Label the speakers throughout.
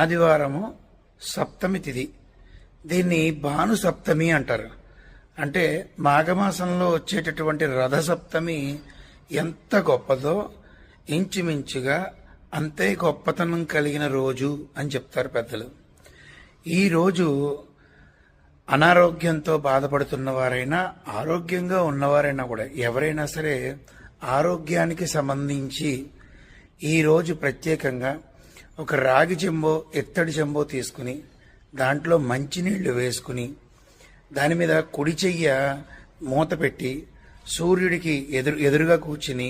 Speaker 1: ఆదివారము సప్తమి తిథి. దీన్ని భాను సప్తమి అంటారు. అంటే మాఘమాసంలో వచ్చేటటువంటి రథసప్తమి ఎంత గొప్పదో ఇంచుమించుగా అంతే గొప్పతనం కలిగిన రోజు అని చెప్తారు పెద్దలు. ఈ రోజు అనారోగ్యంతో బాధపడుతున్న వారైనా ఆరోగ్యంగా ఉన్నవారైనా కూడా ఎవరైనా సరే ఆరోగ్యానికి సంబంధించి ఈరోజు ప్రత్యేకంగా ఒక రాగి చెంబో ఇత్తడి చెంబో తీసుకుని దాంట్లో మంచినీళ్లు వేసుకుని దాని మీద కుడి చెయ్య మూత పెట్టి సూర్యుడికి ఎదురుగా కూర్చుని,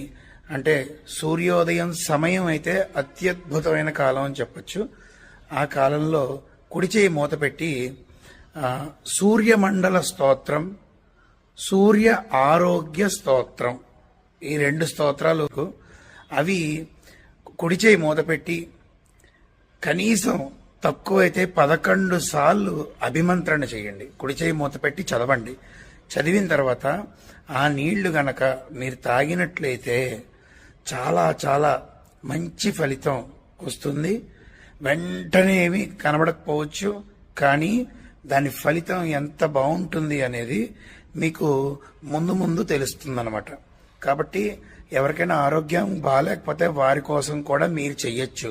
Speaker 1: అంటే సూర్యోదయం సమయం అయితే అత్యద్భుతమైన కాలం అని చెప్పచ్చు. ఆ కాలంలో కుడి చెయ్యి మూత పెట్టి సూర్యమండల స్తోత్రం, సూర్య ఆరోగ్య స్తోత్రం, ఈ రెండు స్తోత్రాలు అవి కుడి చేయి మూతపెట్టి కనీసం తక్కువైతే 11 సార్లు అభిమంత్రణ చేయండి. కుడి చేయి మూతపెట్టి చదవండి. చదివిన తర్వాత ఆ నీళ్లు గనక మీరు తాగినట్లయితే చాలా చాలా మంచి ఫలితం వస్తుంది. వెంటనే ఏమీ కనబడకపోవచ్చు, కానీ దాని ఫలితం ఎంత బాగుంటుంది అనేది మీకు ముందు ముందు తెలుస్తుందన్నమాట. కాబట్టి ఎవరికైనా ఆరోగ్యం బాగాలేకపోతే వారి కోసం కూడా మీరు చెయ్యొచ్చు.